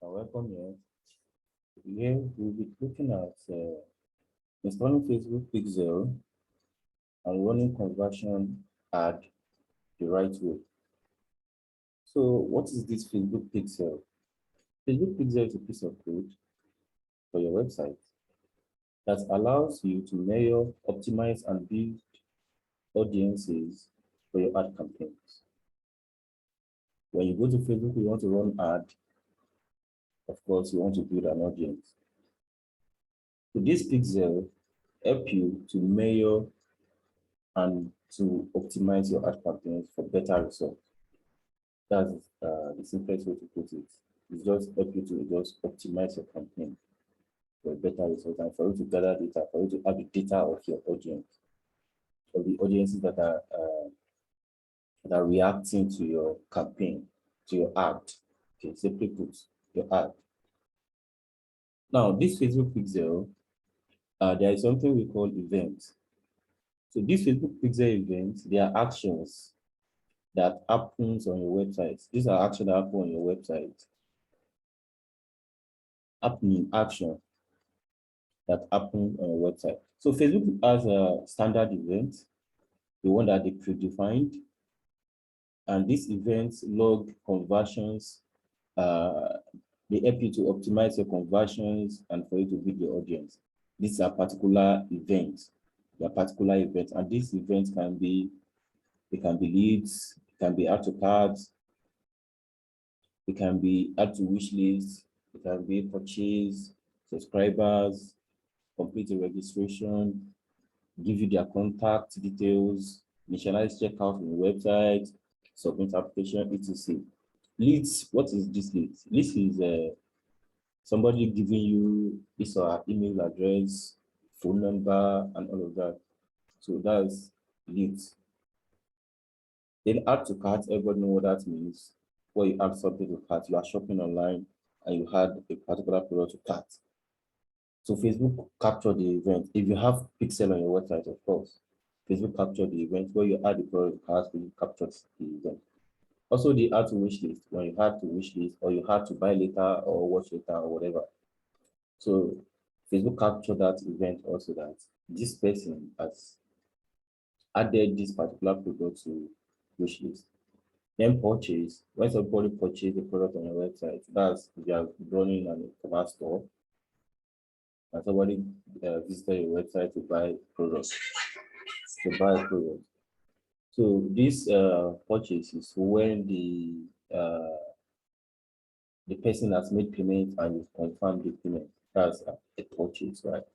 Welcome here. Here we'll be looking at installing Facebook Pixel and running conversion ad the right way. So what is this Facebook Pixel? Facebook Pixel is a piece of code for your website that allows you to measure, optimize, and build audiences for your ad campaigns. When you go to Facebook, you want to run ad, of course, you want to build an audience. So this pixel help you to measure and to optimize your ad campaigns for better results. That's the simplest way to put it. It's just help you to just optimize your campaign for a better result and for you to gather data, for you to have the data of your audience, of the audiences that are reacting to your campaign, to your ad. Okay, simply put, your ad. Now, this Facebook pixel, there is something we call events. So these Facebook pixel events, they are actions that happens on your website. These are actions that happen on your website. Happening action that happen on your website. So Facebook has a standard event, the one that they predefined, and these events log conversions. They help you to optimize your conversions and for you to build your audience. These are particular events. They are particular events, and these events can be leads, it can be add to cards, it can be add to wish list, it can be purchase, subscribers, complete the registration, give you their contact details, initialize checkout on the website, submit application, etc. Leads, what is this leads? Leads is somebody giving you his or her email address, phone number, and all of that. So that's leads. Then add to cart, everybody know what that means. When you add something to cart, you are shopping online and you had a particular product to cart. So Facebook capture the event. If you have pixel on your website, of course, Facebook capture the event where you add the product to cart, Facebook captures the event. Also, the add to wish list, when you had to wish list or you had to buy later or watch later or whatever. So Facebook capture that event also, that this person has added this particular product to wish list. Then purchase, when somebody purchase the product on your website, that's if you are running an e-commerce store and somebody visited your website to buy products, to buy a product. So this purchase is when the person has made payment and you confirm the payment. That's a purchase, right?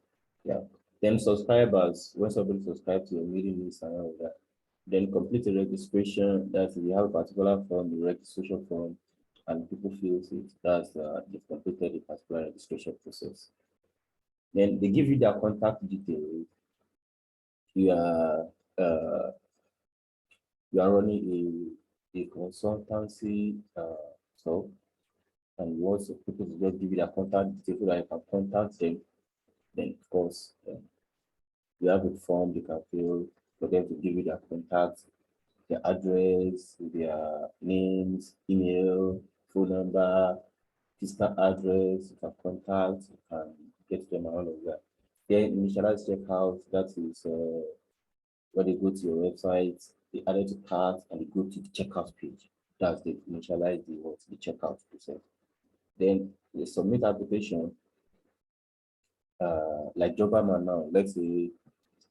Yeah. Then subscribers, when somebody subscribes to your mailing list and all of that, then complete the registration. That's if you have a particular form, the registration form, and people fill it. That's they've completed the particular registration process. Then they give you their contact details. You are uh, you are running a consultancy so, and you want people to just give you their contact details so that you can contact them. Then of course you have a form they can fill for them to give you their contacts, their address, their names, email, phone number, physical address, you can contact, you can get them and all of that. Then initialize checkout, that is where they go to your website, they add it to cart and they go to the checkout page. That's the initialize the checkout process. Then they submit application, like Jobberman now. Let's say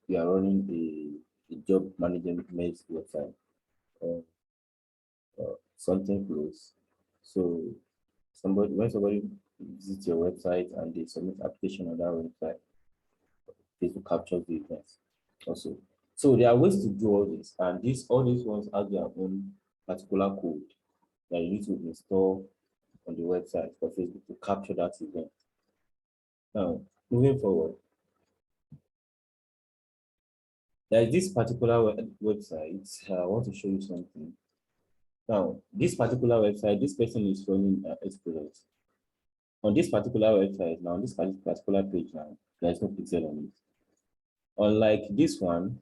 you are running a job management website or something close. So when somebody visits your website and they submit application on that website, Facebook captures the events also. So there are ways to do all this, and all these ones have their own particular code that you need to install on the website for Facebook to capture that event. Now, moving forward, there is this particular website. I want to show you something. Now, this particular website, this person is running Exploit. On this particular website, now, on this particular page now, there is no pixel on it. Unlike this one,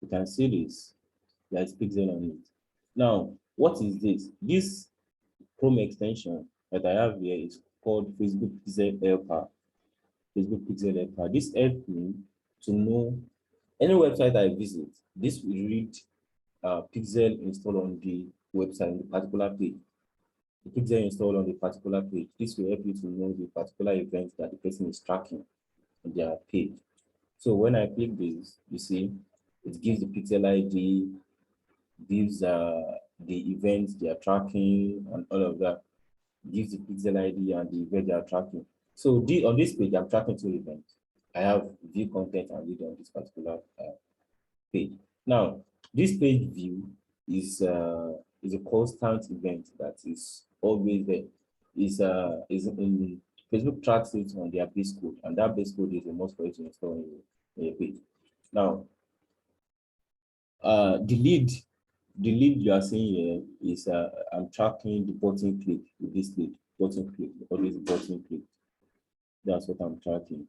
You can see this. There's pixel on it. Now, what is this? This Chrome extension that I have here is called Facebook Pixel Helper. Facebook Pixel Helper. This helps me to know any website I visit. This will read pixel installed on the website, on the particular page. The pixel installed on the particular page. This will help you to know the particular events that the person is tracking on their page. So when I click this, you see, it gives the pixel ID, gives the events they are tracking and all of that. Gives the pixel ID and the event they are tracking. So on this page, I'm tracking 2 events. I have view content and read on this particular page. Now, this page view is a constant event that is always there. Is in Facebook tracks it on their base code, and that base code is a must for you to install in your page. Now, the lead you are seeing here is I'm tracking the button click with this lead. Button click, always button click. That's what I'm tracking.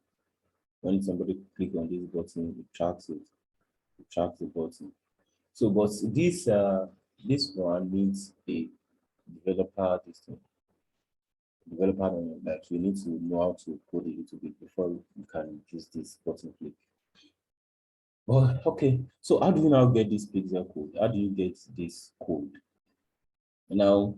When somebody click on this button, it tracks it. It tracks the button. So, but this one needs a developer developer like you need to know how to code a little bit before you can use this button click. Well, okay. So how do you now get this pixel code? How do you get this code? Now,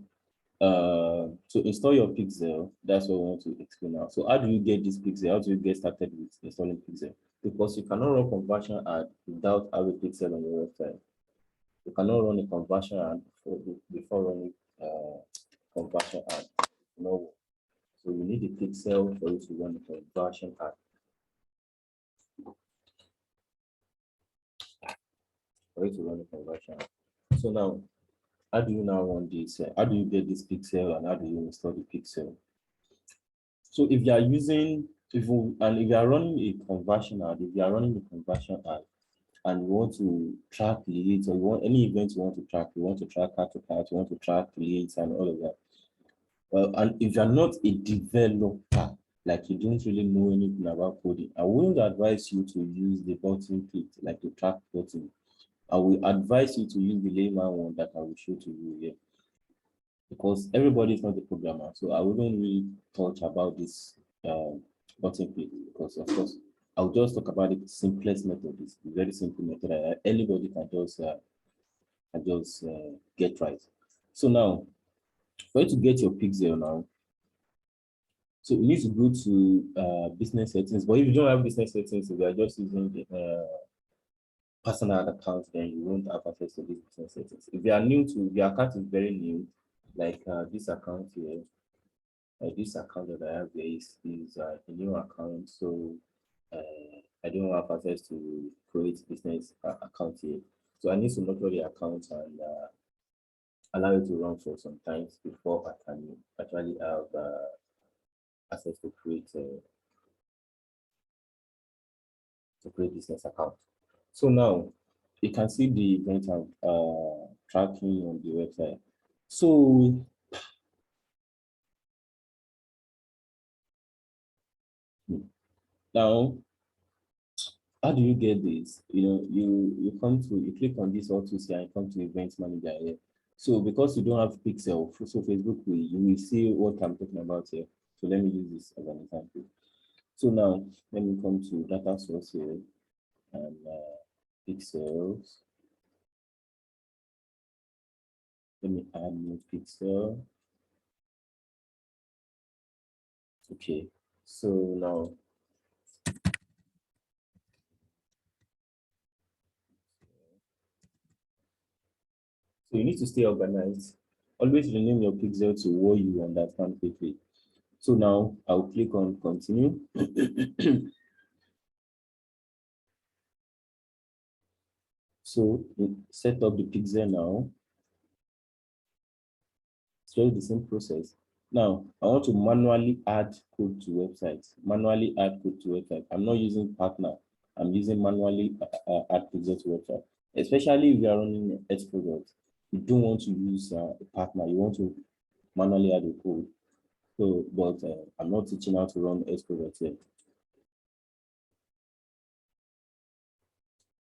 to install your pixel, that's what I want to explain now. So how do you get this pixel? How do you get started with installing pixel? Because you cannot run conversion ad without having pixel on your website. You cannot run a conversion ad before running conversion ad. No. So you need a pixel for you to run a conversion ad. For you to run a conversion ad. So now, how do you now run this? How do you get this pixel and how do you install the pixel? So if you are using, if you are running a conversion ad, if you are running a conversion ad and you want to track leads or you want any event you want to track cart to cart, you want to track leads and all of that. Well, and if you're not a developer, like you don't really know anything about coding, I wouldn't advise you to use the button click, like the track button. I will advise you to use the layman one that I will show to you here. Because everybody is not a programmer, so I wouldn't really touch about this button click because of course I'll just talk about the simplest method. It's a very simple method that anybody can just get right. So now, for you to get your pixel now, so you need to go to business settings. But if you don't have business settings, if you are just using the personal account, then you won't have access to these business settings. If you are new to, if your account is very new, like this account here, this account that I have here is a new account, so I don't have access to create business account here. So I need to nurture the account and allow it to run for some time before I can actually have access to create business account. So now you can see the event tracking on the website. So now, how do you get this? You know, you click on this auto see and come to events manager here. So because you don't have pixel, so Facebook you will see what I'm talking about here. So let me use this as an example. So now let me come to data source here and pixels. Let me add new pixel. Okay, so now so you need to stay organized. Always rename your pixel to what you understand quickly. So now I'll click on continue. So set up the pixel now. It's just the same process. Now I want to manually add code to websites. Manually add code to website. I'm not using partner. I'm using manually add pixel to website. Especially if you are running X products, you don't want to use a partner. You want to manually add a code. So, but I'm not teaching how to run X products yet.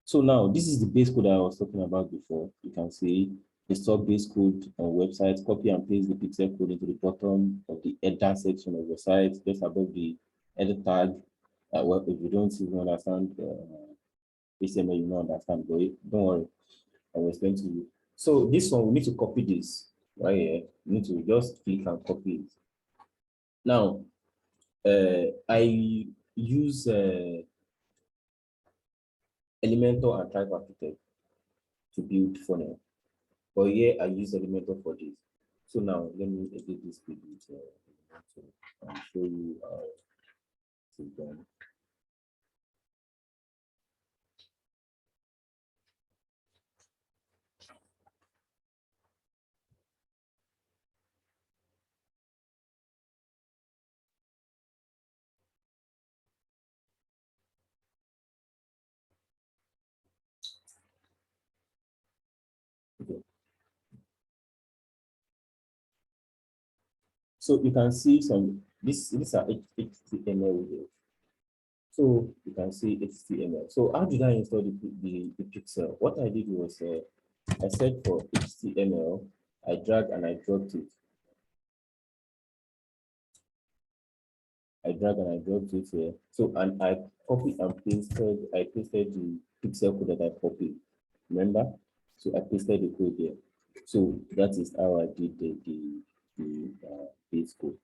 So now this is the base code I was talking about before. You can see install base code on website, copy and paste the pixel code into the bottom of the header section of the site, just above the header tag. Well, if you don't even understand HTML, you don't understand, but don't worry, I will explain to you. So this one, we need to copy this right here. You need to just click and copy it. Now, I use Elementor and Type Architect to build funnel. But here I use Elementor for this. So now let me edit this page with Elementor and show you how it's done. Okay. So you can see some these are HTML videos. So you can see HTML. So how did I install the pixel? What I did was I said for HTML, I drag and I dropped it. I drag and I dropped it here. So and I copied and pasted, I pasted the pixel code that I copied. Remember? So I pasted the code there. So that is how I did the base code.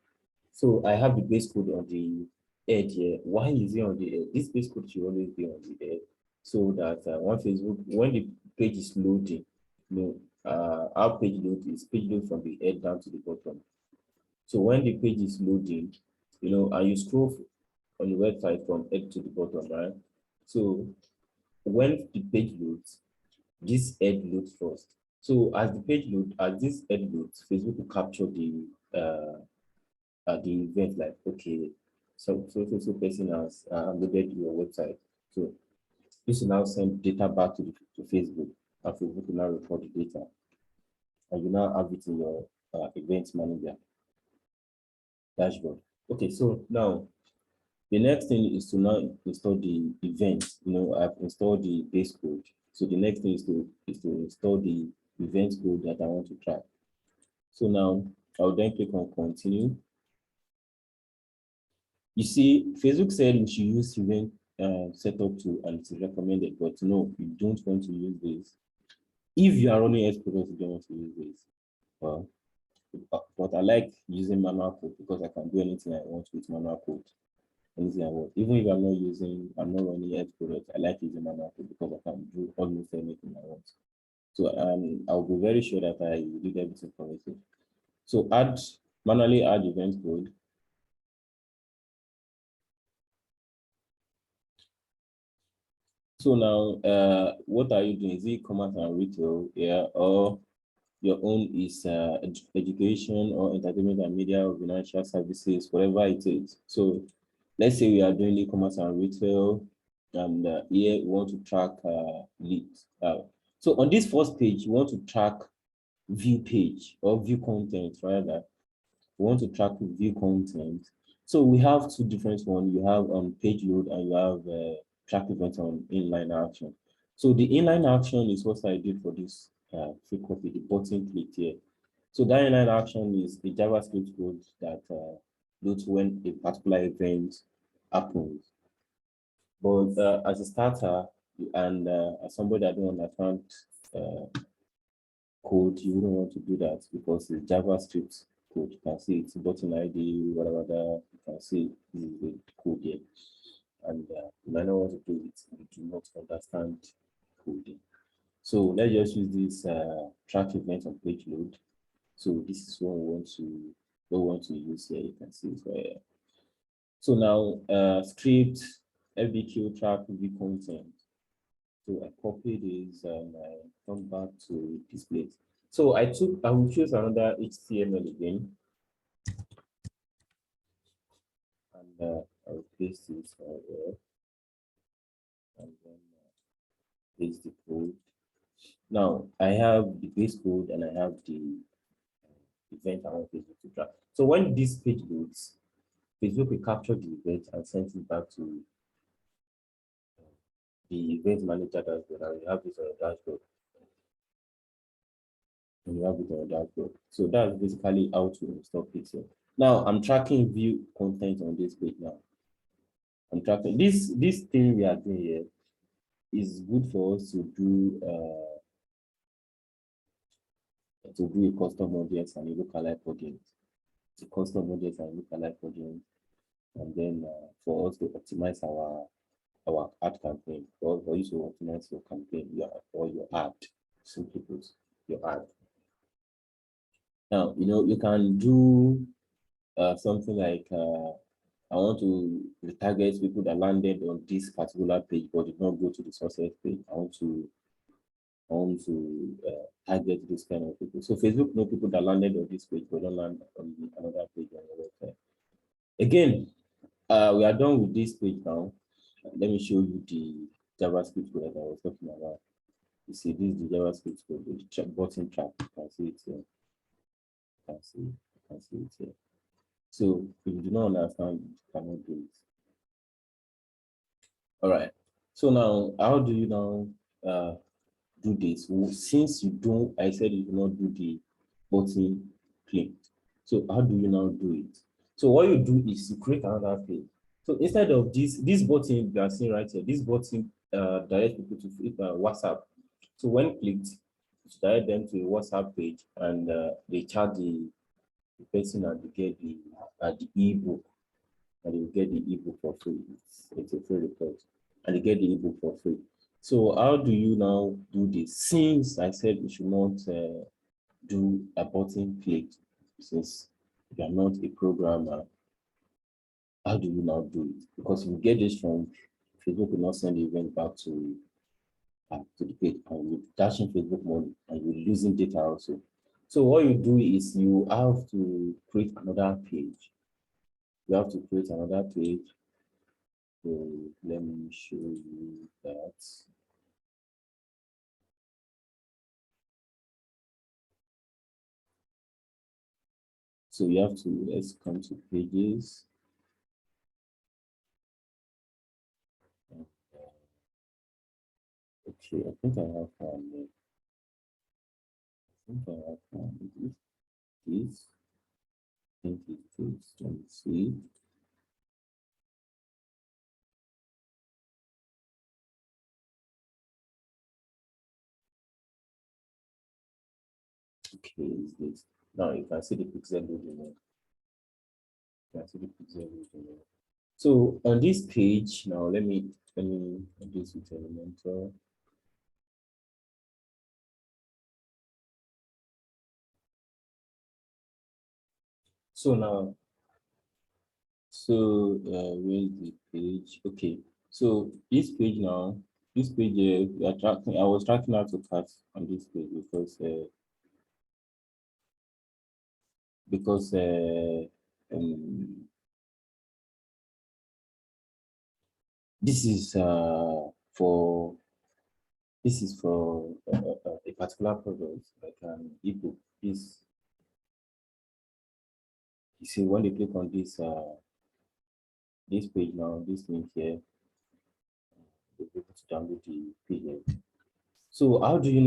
So I have the base code on the edge here. Why is it on the edge? This base code should always be on the edge, so that when the page is loading, our page load is page load from the head down to the bottom. So when the page is loading, and you scroll on the website from head to the bottom, right? So when the page loads, this head loads first. So as this head loads, Facebook will capture the event, like, okay, so person has loaded your website. So this will now send data back to Facebook, and Facebook will now record the data, and you now have it in your event manager dashboard. Okay, so now the next thing is to now install the event. I've installed the base code. So the next thing is to install the event code that I want to track. So now I'll then click on continue. You see, Facebook said we should use event setup tool and it's recommended, but no, you don't want to use this. If you are running Express, you don't want to use this. But I like using manual code because I can do anything I want with manual code. Anything I want. Even if I'm not running Express, I like using manual code because I can do almost anything I want. So I'll be very sure that I did everything correctly. So manually add event code. So now, what are you doing? Is it commerce and retail? Yeah, or your own is education or entertainment and media or financial services, whatever it is. So let's say we are doing e-commerce and retail, and here we want to track leads. So on this first page, you want to track view page or view content, rather. We want to track view content. So we have two different ones. You have page load and you have track event on inline action. So the inline action is what I did for this free copy, the button click here. So that inline action is the JavaScript code that loads when a particular event happens. But as a starter and as somebody that don't understand code, you wouldn't want to do that because it's JavaScript code. You can see it's button ID, whatever that you can see this is the code here. And you might not want to do it if you do not understand coding. So let's just use this track event on page load. So this is what we want to use here. You can see it here. So now script FBQ track view content. So I copy this and I come back to display. So I will choose another HTML again. And I'll paste this here. And then paste the code. Now I have the base code and I have the event I want Facebook to track. So when this page loads, Facebook will capture the event and send it back to the event manager dashboard, and you have this on your dashboard. And you have it on your dashboard. So that's basically how to install Pixel. Now I'm tracking view content on this page now. I'm tracking this thing we are doing here is good for us to do a custom audience and a lookalike audience. A custom audience and lookalike audience, and then for us to optimize our ad campaign, for you to optimize your campaign, or your ad, simply put, your ad. Now, you can do something like I want to retarget people that landed on this particular page but did not go to the success page. I want to target this kind of people. So Facebook know people that landed on this page but don't land on another page on your website. Again, we are done with this page now. Let me show you the JavaScript code that I was talking about. You see, this is the JavaScript code, the button track. You can see it here. You can see it here. So if you do not understand, you cannot do it. All right. So now, how do you now do this? Well, since I said you do not do the button click. So how do you now do it? So what you do is you create another page. So instead of this button you are seeing right here, this button directs people to WhatsApp. So when clicked, it direct them to a WhatsApp page, and they charge the person, and they get the ebook, and you get the ebook for free. It's a free report, and you get the ebook for free. So how do you now do this? Since I said you should not do a button click, since you are not a programmer, how do you now do it? Because if you get this from Facebook, will not send the event back to the page, and you're dashing Facebook money, and you're losing data also. So what you do is you have to create another page. You have to create another page. So let me show you that. So you have to, let's come to pages. Okay, I think I have found it. I think I have found it. This, I think it's this. Let me see. Okay, is this. Now you can see the pixel loading there. You can see the pixel loading there. So on this page, now let me do this with Elementor. So now, where's the page? Okay, so this page now, this page we are tracking. I was tracking out to cut on this page because this is for a particular product, like an ebook. You see, when they click on this page now, this link here, they'll be able to download the PDF. So how do you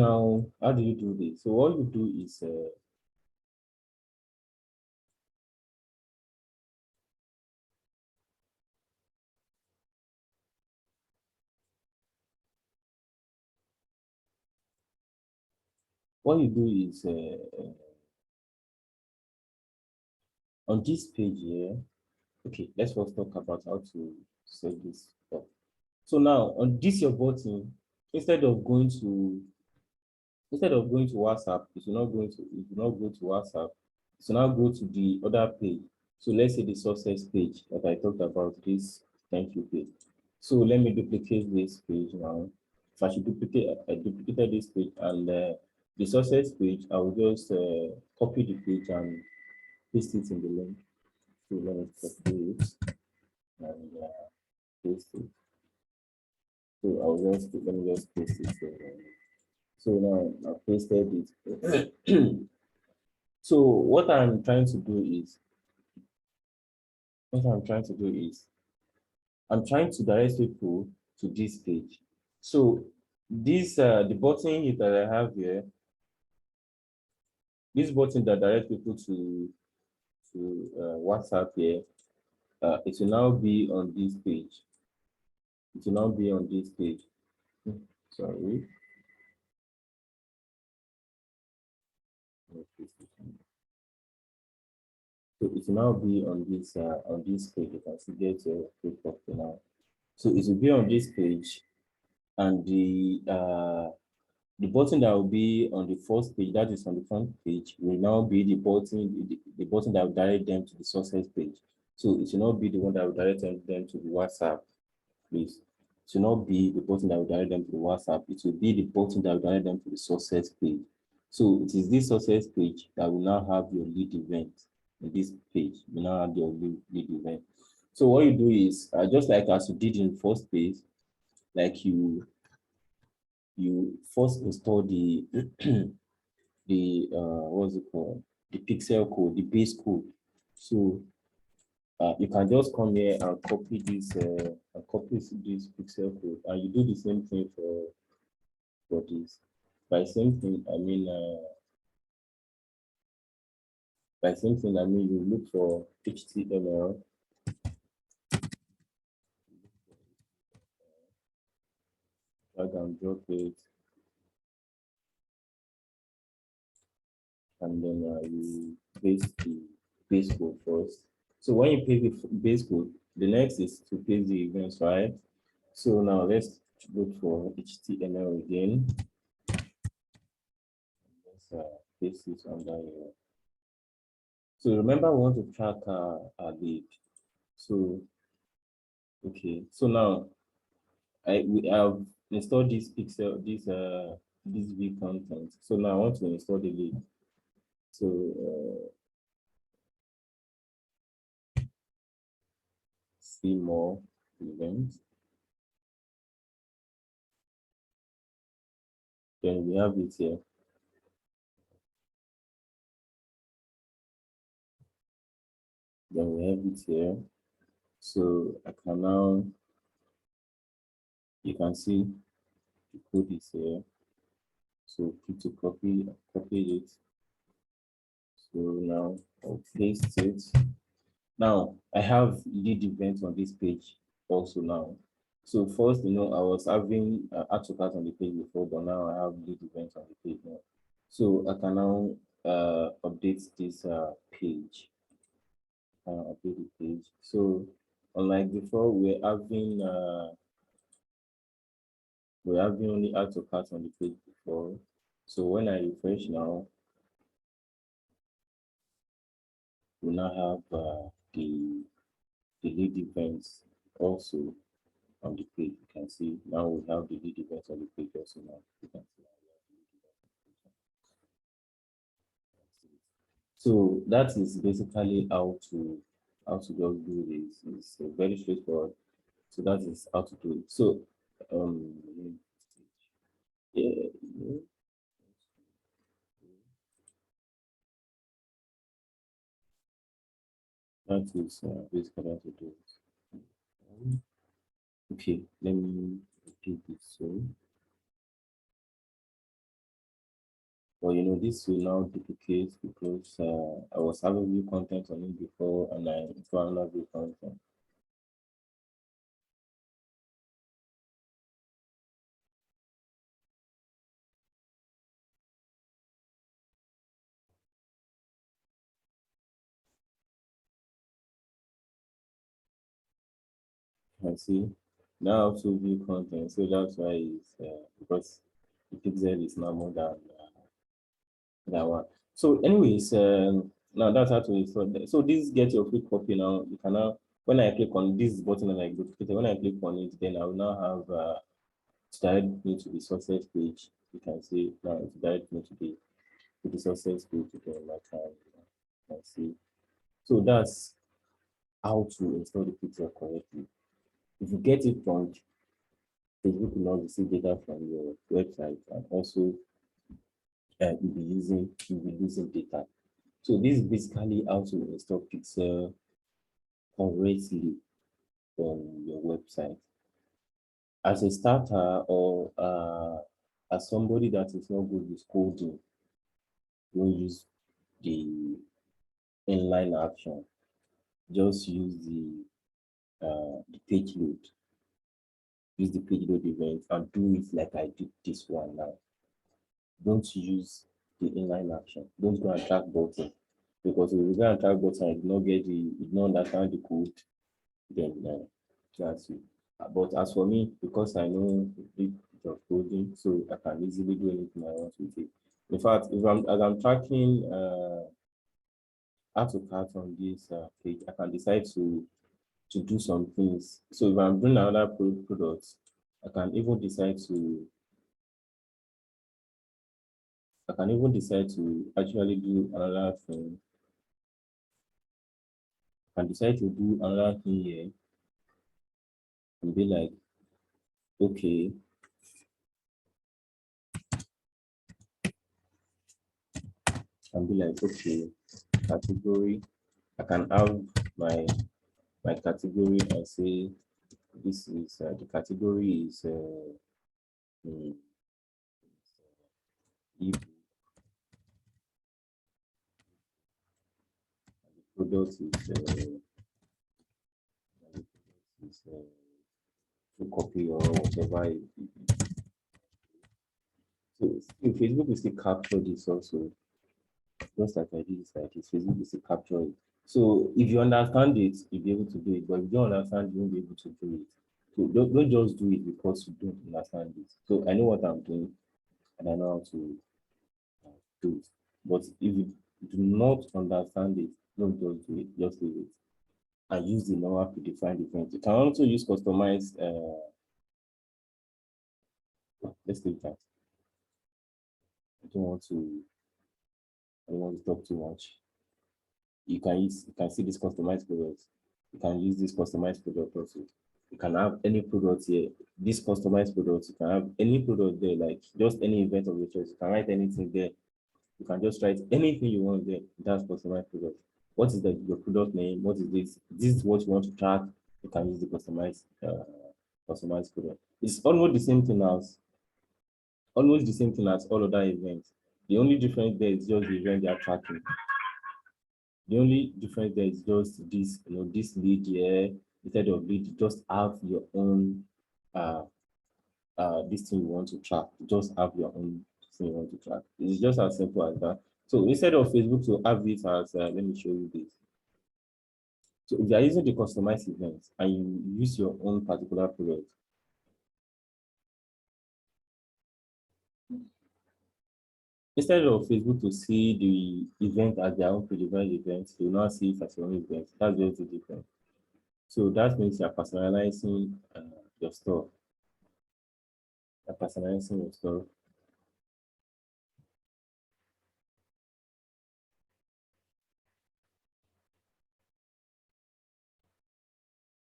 do this? So what you do is on this page here. Okay, let's first talk about how to set this up. So now on this your button, instead of going to WhatsApp, it will not go to WhatsApp. It will now go to the other page. So let's say the success page that I talked about, this thank you page. So let me duplicate this page now. If I should I duplicated this page, and the success page, I will just copy the page and paste it in the link. So let me copy it and paste it. So let me just paste it here. So now I pasted it. So what I'm trying to do is I'm trying to direct people to this page. So this the button here that I have here, this button that directs people to WhatsApp here, it will now be on this page. It will now be on this page. Sorry. So it will now be on this page. You can see get a quick copy now. So it will be on this page, and the button that will be on the first page, that is on the front page, will now be the button that will direct them to the success page. So it will not be the one that will direct them to the WhatsApp, please. It will not be the button that will direct them to the WhatsApp. It will be the button that will direct them to the success page. So it is this success page that will now have your lead event. In this page, you now have your lead event. So what you do is, just like as you did in the first page, like you first install the the what's it called, the pixel code, the base code. So you can just come here and copy this pixel code, and you do the same thing for this. By same thing, I mean you look for HTML, drag and drop it, and then you paste the base code first. So when you paste the base code, the next is to paste the events, right? So now let's look for HTML again. Let's paste it under here. So remember, we want to track our lead. So okay, so now we have installed this pixel, this V content. So now I want to install the lead. So see more events. Then we have it here. Then we have it here. So I can now, you can see the code is here. So click to copy it. So now I'll paste it. Now I have lead events on this page also now. So first, I was having add to cart on the page before, but now I have lead events on the page now. So I can now update this page. Update the page. So unlike before, we're having only add to cart on the page before. So when I refresh now, we now have the lead events also on the page. You can see now we have the lead events on the page also now. You can see now we have the lead events. So that is basically how to just do this. It's very straightforward. So that is how to do it. So yeah, that is basically how to do it. Okay, let me do this. So, well, this will now duplicate because I was having view content on it before, and I installed another view content. I see. Now I have to view content, so that's why it's because the pixel is now more than that one. So, anyways, now that's how to install that. So this get your free copy now. You can now, when I click on this button and I duplicate it, when I click on it, then I will now have to direct me to the success page. You can see now it's direct me to the success page again. Can see. So that's how to install the pixel correctly. If you get it wrong, Facebook will not receive data from your website, and also you'll be losing data. So this is basically how to install Pixel correctly on your website. as a starter or as somebody that is not good with coding, don't use the inline action. Just use the page load. Use the page load event and do it like I did this one now. Don't use the inline action. Don't go and track button, because if you go and track button, you do not get you do not understand the code, then that's it. But as for me, because I know a bit of coding, so I can easily do anything I want with it. In fact, if I'm tracking add to cart on this page, I can decide to do some things. So if I'm doing another product, I can even decide to actually do another thing. I can decide to do another thing here and be like, okay, category. I can have my category and say this is the category is mm, ebook, product is to copy or whatever. So if Facebook will still capture this also, just like I did this like this, Facebook will still capture it. So if you understand it, you'll be able to do it. But if you don't understand, you won't be able to do it. So don't just do it because you don't understand it. So I know what I'm doing and I know how to do it. But if you do not understand it, don't just do it. Just leave it and use the normal predefined event. You can also use customized. Let's leave that. I don't want to. I don't want to talk too much. You can see this customized product. You can use this customized product also. You can have any product here. This customized product, you can have any product there, like just any event of your choice. You can write anything there. You can just write anything you want there. That's customized product. What is your product name? What is this? This is what you want to track. You can use the customized product. It's almost the same thing as all other events. The only difference there is just the event they are tracking. The only difference there is just this, this lead here, instead of lead, just have your own this thing you want to track. Just have your own thing you want to track. It's just as simple as that. So instead of Facebook to have it as, let me show you this. So if you are using the customized event and you use your own particular product, instead of Facebook to see the event as their own predefined event, you now see it as your own event. That's just the difference. So that means you're personalizing your store. You're personalizing your store.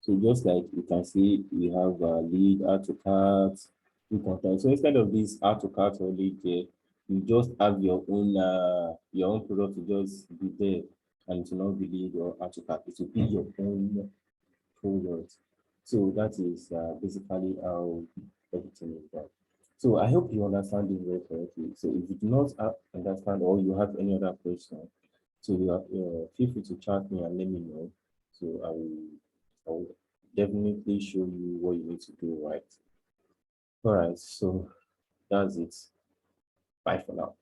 So just like you can see, we have lead, add to cart, do content. So instead of this add to cart or lead there, you just have your own product to just be there, and to not be lead or add to cart. It will be your own product. So that is basically how everything is done. So I hope you understand this very correctly. So if you do not understand or you have any other question, so feel free to chat me and let me know. So I will definitely show you what you need to do right. All right, so that's it. Bye for now.